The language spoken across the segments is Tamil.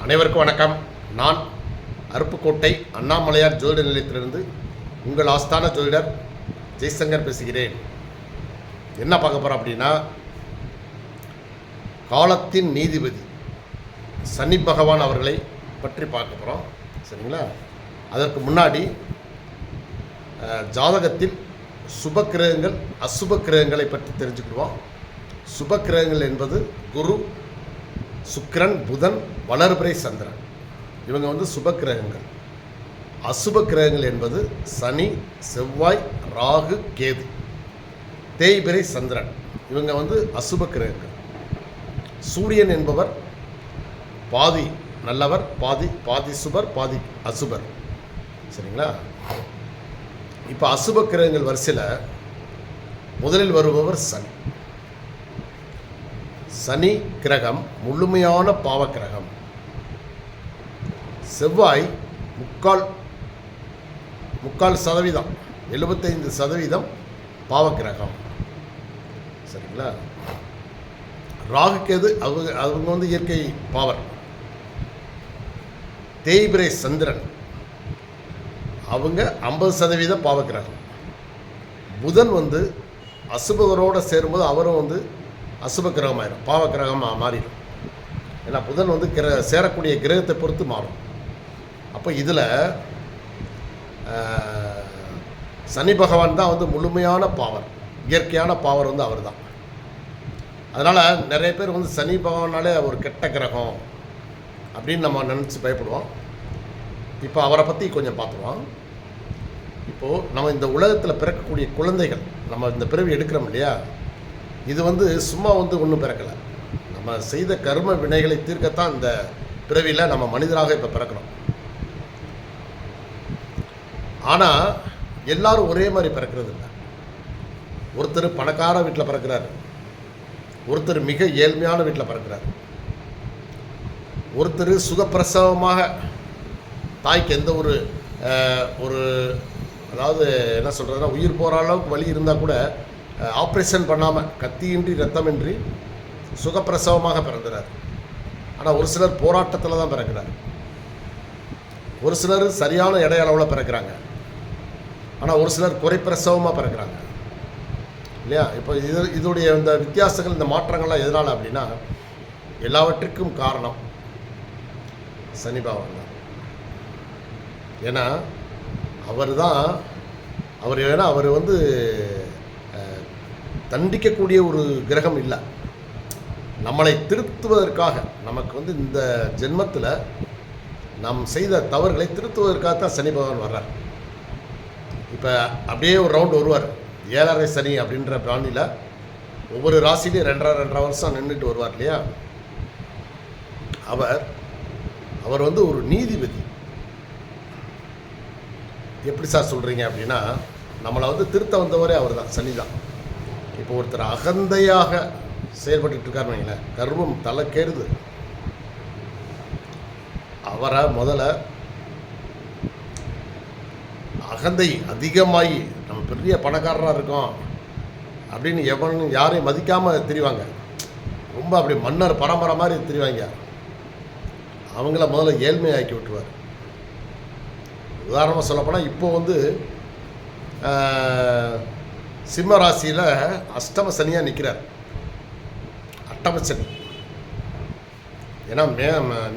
அனைவருக்கும் வணக்கம். நான் அருப்புக்கோட்டை அண்ணாமலையார் ஜோதிட நிலையத்திலிருந்து உங்கள் ஆஸ்தான ஜோதிடர் ஜெய்சங்கர் பேசுகிறேன். என்ன பார்க்க போகிறோம் அப்படின்னா, காலத்தின் நீதிபதி சனி பகவான் அவர்களை பற்றி பார்க்க போகிறோம். சரிங்களா? அதற்கு முன்னாடி ஜாதகத்தில் சுப கிரகங்கள் அசுப கிரகங்களை பற்றி தெரிஞ்சுக்கிடுவோம். சுப கிரகங்கள் என்பது குரு, சுக்கிரன், புதன், வளர்பிறை, சந்திரன். இவங்க சுப கிரகங்கள். அசுப கிரகங்கள் என்பது சனி, செவ்வாய், ராகு, கேது, தேய்பிறை, சந்திரன். இவங்க அசுப கிரகங்கள். சூரியன் என்பவர் பாதி நல்லவர், பாதி சுபர், பாதி அசுபர். சரிங்களா? இப்போ அசுப கிரகங்கள் வரிசையில் முதலில் வருபவர் சனி. சனி கிரகம் முழுமையான பாவ கிரகம். செவ்வாய் முக்கால் சதவீதம், 75% பாவ கிரகம். சரிங்களா? ராகு கேது அவங்க இயற்கை பாவர். தேய்பிறை சந்திரன் அவங்க 50% பாவ கிரகம். புதன் அசுபகரோடு சேரும்போது அவரும் அசுப கிரகம் ஆயிடும், பாவ கிரகமாக மாறிடும். ஏன்னா புதன் சேரக்கூடிய கிரகத்தை பொறுத்து மாறும். அப்போ இதில் சனி பகவான் தான் முழுமையான பாவர், இயற்கையான பாவர் அவர் தான். அதனால் நிறைய பேர் சனி பகவானாலே ஒரு கெட்ட கிரகம் அப்படின்னு நம்ம நினச்சி பயப்படுவோம். இப்போ அவரை பற்றி கொஞ்சம் பார்த்துருவோம். இப்போது நம்ம இந்த உலகத்தில் பிறக்கக்கூடிய குழந்தைகள், நம்ம இந்த பிறவி எடுக்கிறோம் இல்லையா, இது சும்மா ஒன்றும் பிறக்கலை. நம்ம செய்த கர்ம வினைகளை தீர்க்கத்தான் இந்த பிறவியில் நம்ம மனிதராக இப்போ பிறக்கிறோம். ஆனால் எல்லாரும் ஒரே மாதிரி பிறக்கிறது இல்லை. ஒருத்தர் பணக்கார வீட்டில் பிறக்கிறார், ஒருத்தர் மிக ஏழ்மையான வீட்டில் பிறக்கிறார், ஒருத்தர் சுகப்பிரசவமாக தாய்க்கு எந்த ஒரு அதாவது என்ன சொல்கிறதுனா உயிர் போகிற அளவுக்கு வலி இருந்தால் கூட ஆப்ரேஷன் பண்ணாமல், கத்தியின்றி ரத்தமின்றி சுகப்பிரசவமாக பிறந்துறார். ஆனால் ஒரு சிலர் போராட்டத்தில் தான் பிறக்கிறார். ஒரு சிலர் சரியான எடை அளவில் பிறக்கிறாங்க. ஆனால் ஒரு சிலர் குறைப்பிரசவமாக பிறக்கிறாங்க இல்லையா? இப்போ இதோடைய இந்த வித்தியாசங்கள், இந்த மாற்றங்கள்லாம் எதனால் அப்படின்னா, எல்லாவற்றுக்கும் காரணம் சனி பகவான் தான். ஏன்னா அவர் தண்டிக்கக்கூடிய ஒரு கிரகம் இல்லை. நம்மளை திருத்துவதற்காக, நமக்கு இந்த ஜென்மத்தில் நாம் செய்த தவறுகளை திருத்துவதற்காகத்தான் சனி பகவான் வர்றார். இப்போ அப்படியே ஒரு ரவுண்டு வருவார். 7.5 சனி அப்படின்ற பிராணியில் ஒவ்வொரு ராசிலையும் 2.5 வருஷம் நின்றுட்டு வருவார் இல்லையா? அவர் ஒரு நீதிபதி. எப்படி சார் சொல்கிறீங்க அப்படின்னா, நம்மளை திருத்த வந்தவரே அவர் தான், சனி தான். இப்போ ஒருத்தர் அகந்தையாக செயல்பட்டு இருக்காருன்னு வைங்களேன், கர்வம் தலைக்கேறுது. அவரை முதல்ல அகந்தை அதிகமாகி நம்ம பெரிய பணக்காரராக இருக்கோம் அப்படின்னு யாரையும் மதிக்காமல் திரிவாங்க, ரொம்ப அப்படி மன்னர் பரம்பரை மாதிரி திரிவாங்க. அவங்கள முதல்ல ஏழ்மையாக்கி விட்டுருவார். உதாரணமாக சொல்லப்போனால் இப்போ சிம்ம ராசியில் அஷ்டம சனியாக நிற்கிறார். அட்டம சனி. ஏன்னா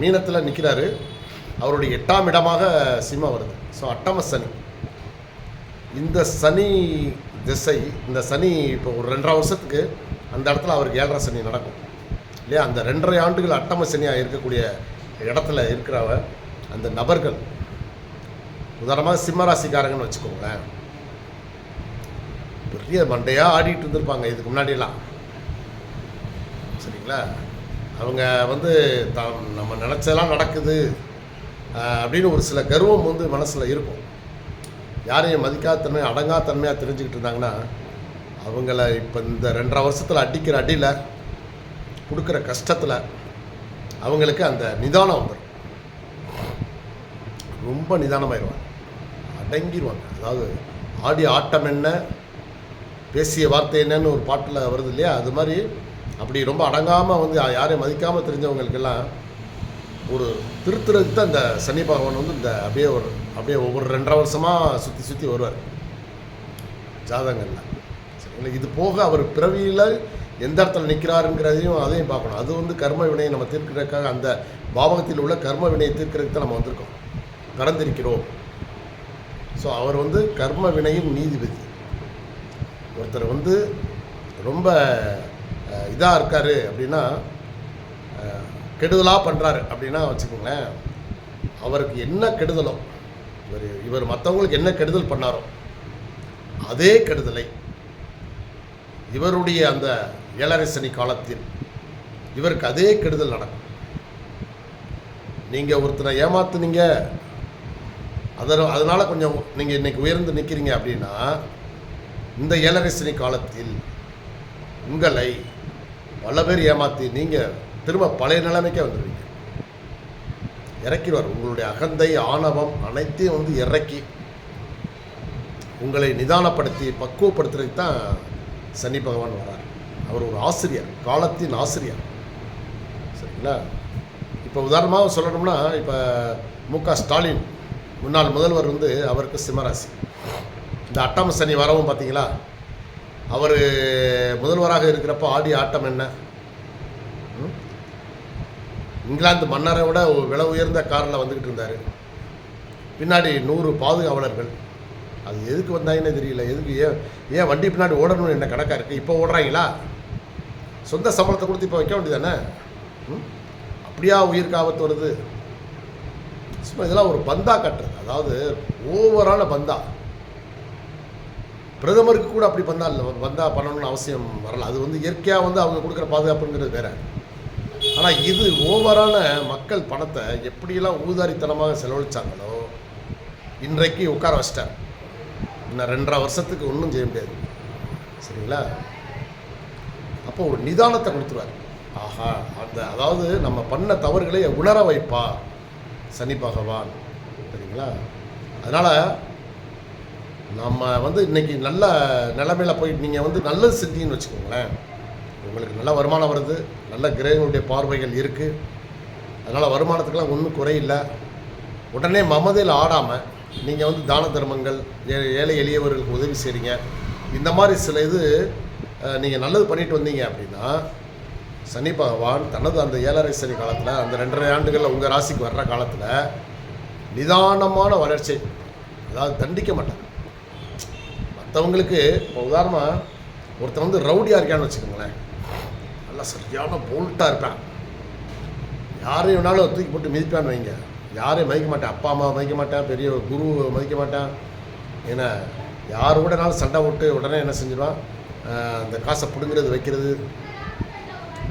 மீனத்தில் நிற்கிறாரு. அவருடைய 8ஆம் இடமாக சிம்மம் வருது. ஸோ அட்டம சனி. இந்த சனி திசை, இந்த சனி இப்போ ஒரு 2.5 வருஷத்துக்கு அந்த இடத்துல அவருக்கு 7.5 சனி நடக்கும் இல்லையா? அந்த 2.5 ஆண்டுகள் அட்டம சனியாக இருக்கக்கூடிய இடத்துல இருக்கிறவ அந்த நபர்கள், உதாரணமாக சிம்மராசிக்காரங்கன்னு வச்சுக்கோங்களேன், பெரிய மண்டையாக ஆடிட்டு இருந்திருப்பாங்க இதுக்கு முன்னாடியெல்லாம். சரிங்களா? அவங்க நம்ம நினச்சதெல்லாம் நடக்குது அப்படின்னு ஒரு சில கர்வம் மனசில் இருக்கும். யாரையும் மதிக்காதன்மை, அடங்காத்தன்மையாக தெரிஞ்சுக்கிட்டு இருந்தாங்கன்னா, அவங்கள இப்போ இந்த 2.5 வருஷத்தில் அடிக்கிற அடியில், கொடுக்குற கஷ்டத்தில் அவங்களுக்கு அந்த நிதானம் வந்துடும். ரொம்ப நிதானமாயிடுவாங்க, அடங்கிடுவாங்க. அதாவது ஆடி ஆட்டம் என்ன, பேசிய வார்த்தை என்னன்னு ஒரு பாட்டில் வருது இல்லையா? அது மாதிரி அப்படி ரொம்ப அடங்காமல் யாரையும் மதிக்காமல் தெரிஞ்சவங்களுக்கெல்லாம் ஒரு திருத்துறதுக்கு தான் இந்த சனி பகவான் வந்து இந்த அப்படியே ஒவ்வொரு 2.5 வருஷமாக சுற்றி வருவார் ஜாதகங்களில். சரிங்களா? இது போக அவர் பிறவியில் எந்த இடத்துல நிற்கிறாருங்கிறதையும் அதையும் பார்க்கணும். அது வந்து கர்ம வினையை நம்ம தீர்க்கிறதுக்காக, அந்த பாவகத்தில் உள்ள கர்ம வினையை தீர்க்கிறதுக்கு தான் நம்ம வந்திருக்கோம், பிறந்திருக்கிறோம். ஸோ அவர் வந்து கர்ம வினையின் நீதிபதி. ஒருத்தர் வந்து ரொம்ப இதாக இருக்கார் அப்படின்னா, கெடுதலாக பண்ணுறாரு அப்படின்னா வச்சுக்கோங்களேன், அவருக்கு என்ன கெடுதலோ, இவர் மற்றவங்களுக்கு என்ன கெடுதல் பண்ணாரோ அதே கெடுதலை இவருடைய அந்த 7.5 சனி காலத்தில் இவருக்கு அதே கெடுதல் நடக்கும். நீங்கள் ஒருத்தரை ஏமாத்துனீங்க, அதனால் கொஞ்சம் நீங்கள் இன்றைக்கி உயர்ந்து நிற்கிறீங்க அப்படின்னா, இந்த 7.5 சனி காலத்தில் உங்களை பல பேர் ஏமாற்றி நீங்கள் திரும்ப பழைய நிலைமைக்கே வந்துடுவீங்க. இறக்கிடுவார். உங்களுடைய அகந்தை, ஆணவம் அனைத்தையும் வந்து இறக்கி உங்களை நிதானப்படுத்தி பக்குவப்படுத்துறதுக்கு தான் சனி பகவான் வரார். அவர் ஒரு ஆசிரியர், காலத்தின் ஆசிரியர். சரிங்களா? இப்போ உதாரணமாக சொல்லணும்னா, இப்போ மு.க. ஸ்டாலின் முன்னாள் முதல்வர் வந்து அவருக்கு சிம்மராசி. இந்த அட்டாம சனி வரவும் பார்த்தீங்களா, அவர் முதல்வராக இருக்கிறப்போ ஆடி ஆட்டம் என்ன, இங்கிலாந்து மன்னரை விட விலை உயர்ந்த காரில் வந்துக்கிட்டு இருந்தார். பின்னாடி 100 பாதுகாவலர்கள். அது எதுக்கு வந்தாங்கன்னே தெரியல. எதுக்கு ஏன் வண்டி பின்னாடி ஓடணும்னு என்ன கணக்காக இருக்குது? இப்போ ஓடுறாங்களா? சொந்த சம்பளத்தை கொடுத்து இப்போ வைக்க வேண்டியதானே? அப்படியா உயிருக்கு ஆபத்து வருது? சும்மா இதெல்லாம் ஒரு பந்தா கட்டுறது, அதாவது ஓவரான பந்தா. பிரதமருக்கு கூட அப்படி பந்தா பண்ணணும்னு அவசியம் வரல. அது வந்து இயற்கையாக வந்து அவங்க கொடுக்குற பாதுகாப்புங்கிறது வேற. ஆனால் இது ஓவரான மக்கள் பணத்தை எப்படியெல்லாம் ஊதாரித்தனமாக செலவழித்தாங்களோ இன்றைக்கு உட்கார வச்சிட்டார். இன்னும் 2.5 வருஷத்துக்கு ஒன்றும் செய்ய முடியாது. சரிங்களா? அப்போ ஒரு நிதானத்தை கொடுத்துருவார். ஆஹா, அதாவது நம்ம பண்ண தவறுகளை உணர வைப்பா சனி பகவான். சரிங்களா? அதனால் நம்ம வந்து இன்றைக்கி நல்ல நிலைமையில் போயிட்டு நீங்கள் வந்து நல்லது செஞ்சீங்கன்னு வச்சுக்கோங்களேன், உங்களுக்கு நல்ல வருமானம் வருது, நல்ல கிரகங்களுடைய பார்வைகள் இருக்குது. அதனால் வருமானத்துக்கெல்லாம் ஒன்றும் குறையில்லை. உடனே மமதையில் ஆடாமல் நீங்கள் வந்து தான தர்மங்கள், ஏழை எளியவர்களுக்கு உதவி செய்கிறீங்க. இந்த மாதிரி சில இது நீங்கள் நல்லது பண்ணிட்டு வந்தீங்க அப்படின்னா, சனி பகவான் தனது அந்த 7.5 சனி காலத்தில், அந்த 2.5 ஆண்டுகளில் உங்கள் ராசிக்கு வர்ற காலத்தில் நிதானமான வளர்ச்சி, அதாவது தண்டிக்க மாட்டாங்க. மற்றவங்களுக்கு இப்போ உதாரணமாக ஒருத்தன் வந்து ரவுடியாக இருக்கான்னு வச்சுக்கோங்களேன், நல்லா சரியான போல்ட்டாக இருப்பான், யாரையும் வேணாலும் தூக்கி போட்டு மிதிப்பான்னு வைங்க, யாரையும் மதிக்க மாட்டேன், அப்பா அம்மா மதிக்க மாட்டேன், பெரிய குரு மதிக்க மாட்டேன். ஏன்னா யார் கூடனாலும் சண்டை போட்டு உடனே என்ன செஞ்சிடுவான், அந்த காசை பிடுங்கிறது வைக்கிறது,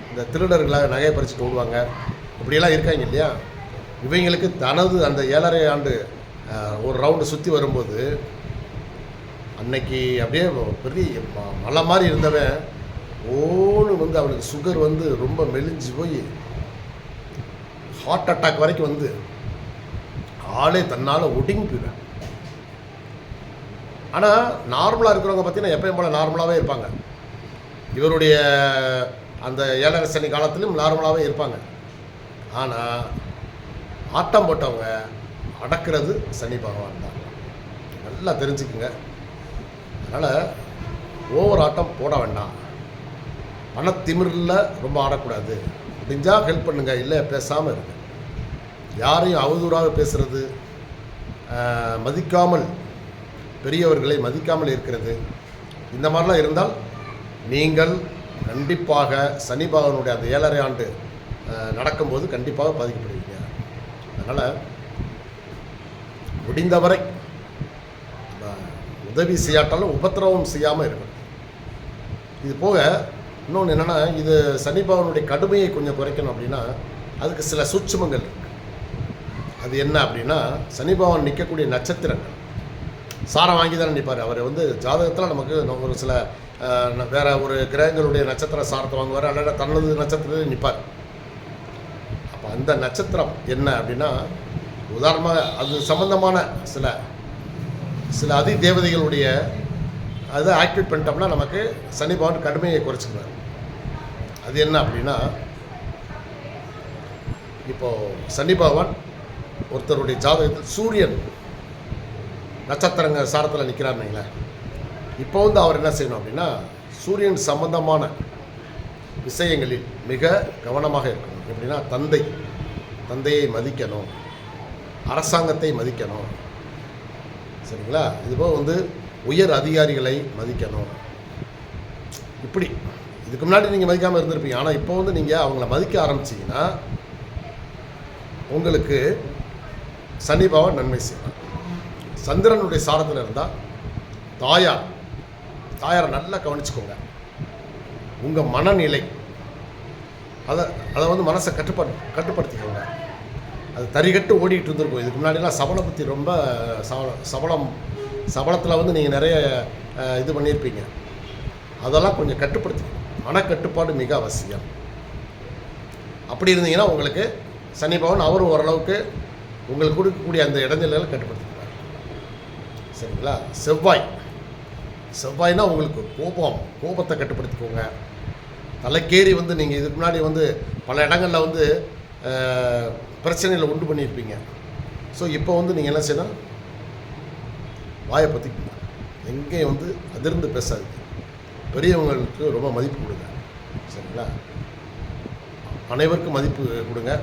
இந்த திருடர்களாக நகையை பறிச்சுட்டு ஓடுவாங்க, இப்படியெல்லாம் இருக்காங்க இல்லையா. இவங்களுக்கு தனது அந்த 7.5 ஆண்டு ஒரு ரவுண்டு சுற்றி வரும்போது அன்னைக்கு அப்படியே பெரிய மலை மாதிரி இருந்தவன் ஓன்னு வந்து அவனுக்கு சுகர் வந்து ரொம்ப மெலிஞ்சு போய் ஹார்ட் அட்டாக் வரைக்கும் வந்து ஆளே தன்னால் ஒடுங்கி போயிடுவேன். ஆனால் நார்மலாக இருக்கிறவங்க பார்த்தீங்கன்னா எப்பயும் போல் நார்மலாகவே இருப்பாங்க. இவருடைய அந்த 7.5 சனி காலத்திலும் நார்மலாகவே இருப்பாங்க. ஆனால் ஆட்டம் போட்டவங்க அடக்கிறது சனி பகவான் தான். நல்லா தெரிஞ்சுக்குங்க. அதனால் ஓவர் ஆட்டம் போட வேண்டாம். பணத்திமிரில் ரொம்ப ஆடக்கூடாது. முடிஞ்சால் ஹெல்ப் பண்ணுங்கள், இல்லை பேசாமல் இருங்க. யாரையும் அவதூறாக பேசுகிறது, மதிக்காமல், பெரியவர்களை மதிக்காமல் இருக்கிறது, இந்த மாதிரிலாம் இருந்தால் நீங்கள் கண்டிப்பாக சனி பகவானுடைய அந்த 7.5 ஆண்டு நடக்கும்போது கண்டிப்பாக பாதிக்கப்படுவீங்க. அதனால் முடிந்தவரை உதவி செய்யாட்டாலும் உபத்திரவம் செய்யாமல் இருக்கணும். இது போக இன்னொன்று என்னென்னா, இது சனி பகவானுடைய கடுமையை கொஞ்சம் குறைக்கணும் அப்படின்னா அதுக்கு சில சூட்சுமங்கள் இருக்குது. அது என்ன அப்படின்னா, சனி பகவான் நிற்கக்கூடிய நட்சத்திரங்கள் சாரம் வாங்கி தானே நிற்பார். அவர் வந்து ஜாதகத்தில் நமக்கு ஒரு சில வேறு ஒரு கிரகங்களுடைய நட்சத்திர சாரத்தை வாங்குவார், அல்லது தனது நட்சத்திரத்தில் நிற்பார். அப்போ அந்த நட்சத்திரம் என்ன அப்படின்னா, உதாரணமாக அது சம்பந்தமான சில அதி தேவதைகளுடைய அதை ஆக்டிவேட் பண்ணிட்டோம்னா நமக்கு சனி பகவான் கடுமையை குறைச்சிக்கிறார். அது என்ன அப்படின்னா, இப்போது சனி பகவான் ஒருத்தருடைய ஜாதகத்தில் சூரியன் நட்சத்திரங்க சாரத்தில் நிற்கிறாருங்களேன். இப்போ வந்து அவர் என்ன செய்யணும் அப்படின்னா, சூரியன் சம்பந்தமான விஷயங்களில் மிக கவனமாக இருக்கணும். எப்படின்னா தந்தையை மதிக்கணும், அரசாங்கத்தை மதிக்கணும், சரிங்களா? இதுபோல் வந்து உயர் அதிகாரிகளை மதிக்கணும். இப்படி இதுக்கு முன்னாடி நீங்கள் மதிக்காமல் இருந்திருப்பீங்க. ஆனால் இப்போ வந்து நீங்கள் அவங்கள மதிக்க ஆரம்பிச்சிங்கன்னா உங்களுக்கு சனி பகவான் நன்மை செய்யலாம். சந்திரனுடைய சாரத்தில் இருந்தால் தாயாரை நல்லா கவனிச்சுக்கோங்க. உங்கள் மனநிலை அதை வந்து மனசை கட்டுப்படுத்திக்கோங்க. அது தறிகட்டு ஓடிக்கிட்டு இருந்திருக்கும். இதுக்கு முன்னாடிலாம் சபலை பற்றி ரொம்ப சபலத்தில் வந்து நீங்கள் நிறைய இது பண்ணியிருப்பீங்க. அதெல்லாம் கொஞ்சம் கட்டுப்படுத்திக்கணும். மனக்கட்டுப்பாடு மிக அவசியம். அப்படி இருந்தீங்கன்னா உங்களுக்கு சனி பகவான் அவரும் ஓரளவுக்கு உங்களுக்கு கொடுக்கக்கூடிய அந்த இடைநிலைகளை கட்டுப்படுத்திக்கிறார், சரிங்களா? செவ்வாய்னா உங்களுக்கு கோபத்தை கட்டுப்படுத்திக்கோங்க. தலைக்கேறி வந்து நீங்கள் இதுக்கு முன்னாடி வந்து பல இடங்களில் வந்து பிரச்சனைகளை உண்டு பண்ணியிருப்பீங்க. ஸோ இப்போ வந்து நீங்கள் என்ன செய்யணும், வாயை பற்றிக்கணும். எங்கேயும் வந்து அதிர்ந்து பேசாதீங்க. பெரியவங்களுக்கு ரொம்ப மதிப்பு கொடுங்க, சரிங்களா? அனைவருக்கும் மதிப்பு கொடுங்க.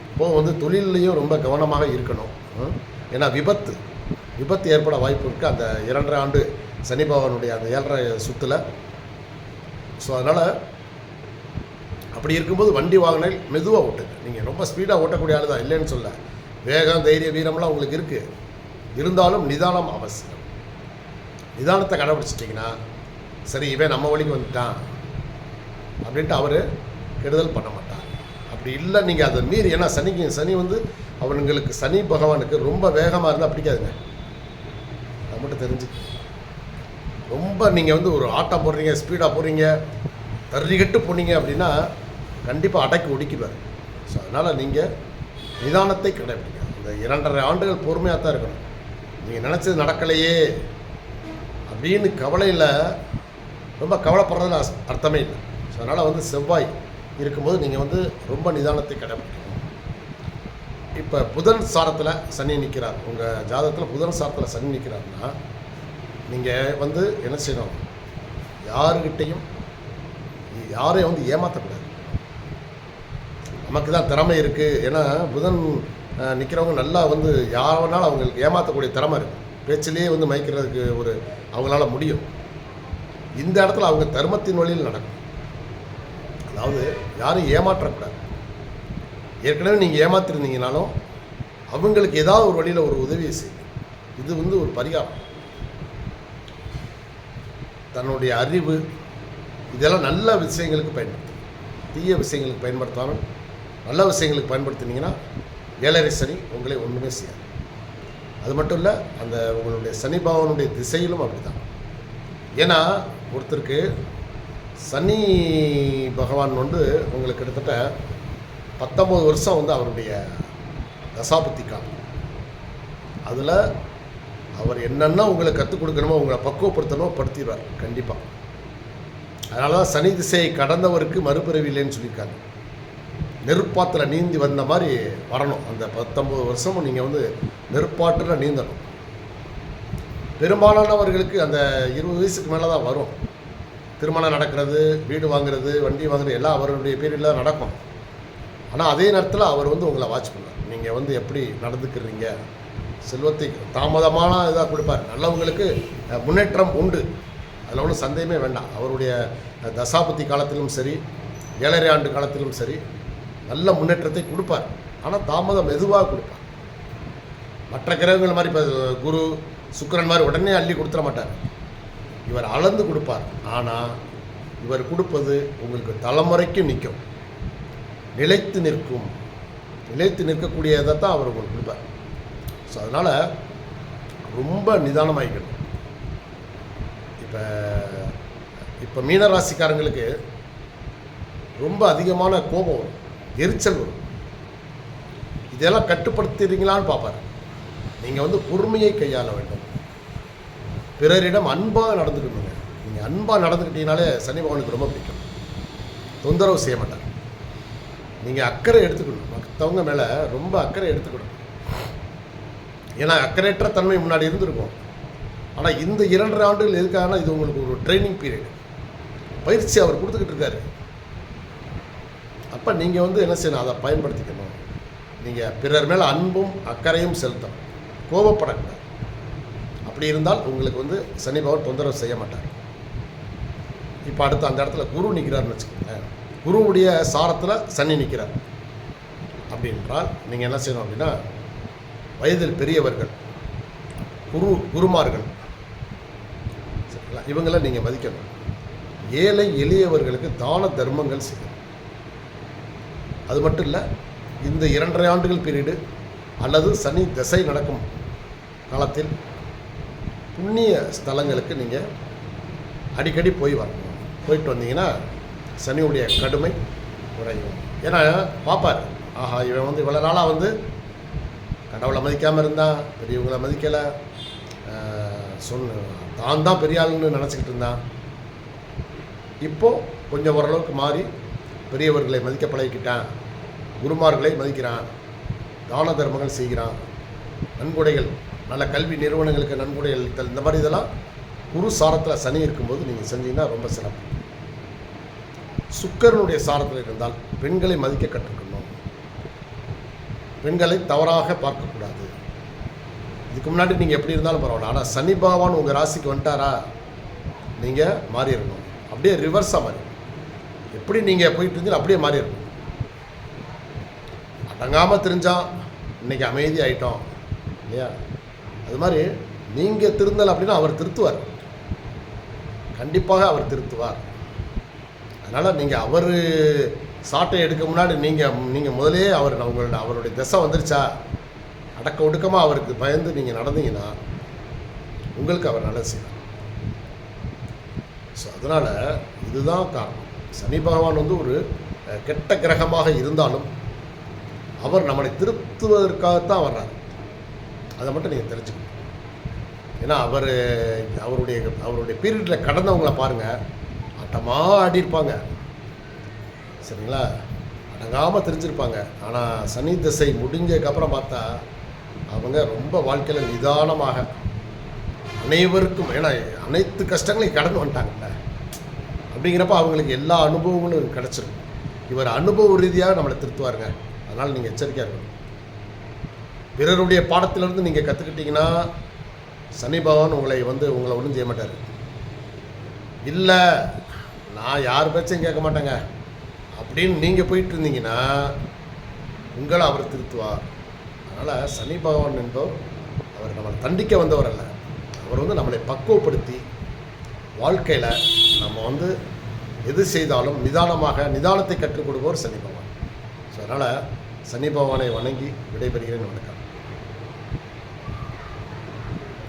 இப்போது வந்து தொழிலையும் ரொம்ப கவனமாக இருக்கணும். ஏன்னா விபத்து ஏற்பட வாய்ப்பு இருக்குது அந்த 2.5 ஆண்டு சனி பகவானுடைய அந்த 7.5 சுற்றில். ஸோ அதனால் அப்படி இருக்கும்போது வண்டி வாகனம் மெதுவாக ஓட்டுங்க. நீங்கள் ரொம்ப ஸ்பீடாக ஓட்டக்கூடிய ஆள் தான், இல்லைன்னு சொல்ல. வேகம், தைரியம், வீரம்லாம் உங்களுக்கு இருக்குது. இருந்தாலும் நிதானம் அவசியம். நிதானத்தை கடைபிடிச்சிட்டிங்கன்னா சரி, இவன் நம்ம வழிக்கு வந்துட்டான் அப்படின்ட்டு அவர் கெடுதல் பண்ண மாட்டார். அப்படி இல்லை, நீங்கள் அதை மீறி, ஏன்னா சனி வந்து அவனுங்களுக்கு சனி பகவானுக்கு ரொம்ப வேகமாக இருந்தால் பிடிக்காதுங்க. அது மட்டும் தெரிஞ்சு ரொம்ப நீங்கள் வந்து ஒரு ஆட்டம் போடுறீங்க, ஸ்பீடாக போகிறீங்க, தள்ளிக்கிட்டு போனீங்க அப்படின்னா கண்டிப்பாக அடக்கி ஒடுக்கிடுவார். ஸோ அதனால் நீங்கள் நிதானத்தை கடைபிடிங்க. இந்த 2.5 ஆண்டுகள் பொறுமையாக தான் இருக்கணும். நீங்கள் நினச்சது நடக்கலையே அப்படின்னு கவலையில் ரொம்ப கவலைப்படுறதுல அர்த்தமே இல்லை. ஸோ அதனால் வந்து செவ்வாய் இருக்கும்போது நீங்கள் வந்து ரொம்ப நிதானத்தை கடைபிடிக்கணும். இப்போ புதன் சாரத்தில் சனி நிற்கிறார். உங்கள் ஜாதகத்தில் புதன் சாரத்தில் சனி நிற்கிறாருன்னா நீங்கள் வந்து என்ன செய்யணும், யாரையும் வந்து ஏமாற்றக்கூடாது. நமக்கு தான் திறமை இருக்குது. ஏன்னா புதன் நிற்கிறவங்க நல்லா வந்து யாருனாலும் அவங்களுக்கு ஏமாற்றக்கூடிய திறமை இருக்குது. பேச்சிலேயே வந்து மயக்கிறதுக்கு அவங்களால முடியும். இந்த இடத்துல அவங்க தர்மத்தின் வழியில் நடக்கும். அதாவது யாரும் ஏமாற்றக்கூடாது. ஏற்கனவே நீங்கள் ஏமாத்திருந்தீங்கனாலும் அவங்களுக்கு ஏதாவது ஒரு வழியில் ஒரு உதவியை செய்யும். இது வந்து ஒரு பரிகாரம். தன்னுடைய அறிவு இதெல்லாம் நல்ல விஷயங்களுக்கு பயன்படுத்தும். தீய விஷயங்களுக்கு பயன்படுத்தாலும் நல்ல விஷயங்களுக்கு பயன்படுத்தினீங்கன்னா 7.5 சனி உங்களை ஒன்றுமே செய்யாது. அது மட்டும் இல்லை, அந்த உங்களுடைய சனி பகவானுடைய திசையிலும் அப்படி தான். ஏன்னா ஒருத்தருக்கு சனி பகவான் வந்து உங்களுக்கு கிட்டத்தட்ட 19 வருஷம் வந்து அவருடைய தசாபுத்தி காலம். அதில் அவர் என்னென்ன உங்களை கற்றுக் கொடுக்கணுமோ, உங்களை படுத்திடுவார் கண்டிப்பாக. அதனால தான் சனி திசையை கடந்தவருக்கு மறுபிறவி இல்லைன்னு சொல்லியிருக்காங்க. நெருப்பாத்தில் நீந்தி வந்த மாதிரி வரணும். அந்த 19 வருஷமும் நீங்கள் வந்து நெருப்பாற்றில் நீந்தணும். பெரும்பாலானவர்களுக்கு அந்த 20 வயசுக்கு மேலே தான் வரும். திருமணம் நடக்கிறது, வீடு வாங்குறது, வண்டி வாங்குறது எல்லாம் அவருடைய பீரியடில் தான் நடக்கும். ஆனால் அதே நேரத்தில் அவர் வந்து உங்களை வாட்ச் பண்ணுவார். நீங்கள் வந்து எப்படி நடந்துக்கிறீங்க, செல்வத்தை தாமதமான இதாக கொடுப்பார். நல்லவங்களுக்கு முன்னேற்றம் உண்டு, அதில் ஒன்றும் சந்தேகமே வேண்டாம். அவருடைய தசாபுத்தி காலத்திலும் சரி, 7.5 ஆண்டு காலத்திலும் சரி நல்ல முன்னேற்றத்தை கொடுப்பார். ஆனால் தாமதம் மெதுவாக கொடுப்பார். மற்ற கிரகங்கள் மாதிரி இப்போ குரு சுக்கிரன் மாதிரி உடனே அள்ளி கொடுத்துட மாட்டார். இவர் அளந்து கொடுப்பார். ஆனால் இவர் கொடுப்பது உங்களுக்கு தலைமுறைக்கு நிற்கும், நிலைத்து நிற்கக்கூடியதை தான் அவர் உங்களுக்கு கொடுப்பார். ஸோ அதனால் ரொம்ப நிதானமாகிக்கணும். இப்போ மீனராசிக்காரங்களுக்கு ரொம்ப அதிகமான கோபம் வரும், எரிச்சல் வரும். இதெல்லாம் கட்டுப்படுத்துறீங்களான்னு பார்ப்பார். நீங்கள் வந்து பொறுமையை கையாள வேண்டும். பிறரிடம் அன்பாக நடந்துக்கணுங்க. நீங்கள் அன்பாக நடந்துக்கிட்டீங்கனாலே சனி பகவானுக்கு ரொம்ப பிடிக்கும். தொந்தரவு செய்ய மாட்டார். நீங்கள் அக்கறை எடுத்துக்கணும், மற்றவங்க மேலே ரொம்ப அக்கறை எடுத்துக்கணும். ஏன்னா அக்கறையற்ற தன்மை முன்னாடி இருந்திருக்கும். ஆனால் இந்த 2.5 ஆண்டுகள் எதுக்காகனா இது உங்களுக்கு ஒரு ட்ரைனிங் பீரியட், பயிற்சி அவர் கொடுத்துக்கிட்டு இருக்காரு. அப்போ நீங்கள் வந்து என்ன செய்யணும், அதை பயன்படுத்திக்கணும். நீங்கள் பிறர் மேலே அன்பும் அக்கறையும் செலுத்தணும், கோபப்படக்கூடாது. அப்படி இருந்தால் உங்களுக்கு வந்து சனி பகவான் தொந்தரவு செய்ய மாட்டார். இப்போ அடுத்து அந்த இடத்துல குரு நிற்கிறார்னு வச்சுக்கோங்களேன். குருவுடைய சாரத்தில் சனி நிற்கிறார் அப்படின்றால் நீங்கள் என்ன செய்யணும் அப்படின்னா, வயதில் பெரியவர்கள், குருமார்கள், சரிங்களா, இவங்களை நீங்கள் மதிக்கணும். ஏழை எளியவர்களுக்கு தான தர்மங்கள் செய்யணும். அது மட்டும் இல்லை, இந்த 2.5 ஆண்டுகள் பீரியடு அல்லது சனி திசை நடக்கும் காலத்தில் புண்ணிய ஸ்தலங்களுக்கு நீங்கள் அடிக்கடி போயிட்டு வந்தீங்கன்னா சனியுடைய கடுமை குறையும். ஏன்னா பார்ப்பார், ஆஹா இவன் வந்து இவ்வளோ நாளாக வந்து கடவுளை மதிக்காமல் இருந்தான், பெரியவங்களை மதிக்கலை, தான் தான் பெரிய ஆளுன்னு நினச்சிக்கிட்டு இருந்தான். இப்போது கொஞ்சம் ஓரளவுக்கு மாறி பெரியவர்களை மதிக்க பழகிக்கிட்டான், குருமார்களை மதிக்கிறான், தான தர்மங்கள் செய்கிறான், நன்கொடைகள், நல்ல கல்வி நிறுவனங்களுக்கு நன்கொடைகள், இந்த மாதிரி இதெல்லாம் குரு சாரத்தில் சனி இருக்கும்போது நீங்கள் செஞ்சீங்கன்னா ரொம்ப சிறப்பு. சுக்கரனுடைய சாரத்தில் இருந்தால் பெண்களை மதிக்க கற்றுக்கணும், பெண்களை தவறாக பார்க்கக்கூடாது. இதுக்கு முன்னாடி நீங்கள் எப்படி இருந்தாலும் பரவாயில்ல, ஆனால் சனி பகவான் உங்கள் ராசிக்கு வந்துட்டாரா நீங்கள் மாறிடணும், அப்படியே ரிவர்ஸாக மாறிடணும். எப்படி நீங்கள் போயிட்டு இருந்தீங்க அப்படியே மாறிடணும். அடங்காமல் தெரிஞ்சால் இன்றைக்கி அமைதி ஆகிட்டோம் இல்லையா, அது மாதிரி நீங்கள் திருந்தலை அப்படின்னா அவர் திருத்துவார், கண்டிப்பாக அவர் திருத்துவார். அதனால் நீங்கள் அவர் சாட்டை எடுக்க முன்னாடி நீங்கள் முதலே அவருடைய திசை வந்துருச்சா, அடக்க ஒடுக்கமாக அவருக்கு பயந்து நீங்கள் நடந்தீங்கன்னா உங்களுக்கு அவர் நல்லது செய்வார். ஸோ அதனால் இதுதான் காரணம். சனி பகவான் வந்து ஒரு கெட்ட கிரகமாக இருந்தாலும் அவர் நம்மளை திருத்துவதற்காகத்தான் வர்றார், அதை மட்டும் நீங்கள் தெரிஞ்சுக்கணும். ஏன்னா அவருடைய பீரியடில் கடந்தவங்கள பாருங்கள், ஆட்டமாக ஆடியிருப்பாங்க, சரிங்களா, அடங்காமல் தெரிஞ்சிருப்பாங்க. ஆனால் சனி திசை முடிஞ்சதுக்கப்புறம் பார்த்தா அவங்க ரொம்ப வாழ்க்கையில் நிதானமாக அனைவருக்கும், ஏன்னா அனைத்து கஷ்டங்களையும் கடந்து வந்துட்டாங்கல்ல, அப்படிங்கிறப்ப அவங்களுக்கு எல்லா அனுபவங்களும் கிடச்சிரும். இவர் அனுபவ ரீதியாக நம்மளை திருத்துவாருங்க. அதனால் நீங்கள் எச்சரிக்கையாக இருக்கணும். பிறருடைய பாடத்திலிருந்து நீங்கள் கற்றுக்கிட்டிங்கன்னா சனி பகவான் உங்களை ஒன்றும் செய்ய மாட்டார். இல்லை நான் யார் பேச்சையும் கேட்க மாட்டேங்க அப்படின்னு நீங்கள் போயிட்டு இருந்தீங்கன்னா உங்களை அவர் திருத்துவார். அதனால் சனி பகவான் என்பவர் அவர் நம்மளை தண்டிக்க வந்தவர் அல்ல, அவர் நம்மளை பக்குவப்படுத்தி வாழ்க்கையில் நம்ம எது செய்தாலும் நிதானத்தை கற்றுக் கொடுப்பவர் சனி பகவான். ஸோ அதனால் சனி பகவானை வணங்கி விடைபெறுகிறேன். வணக்கம்.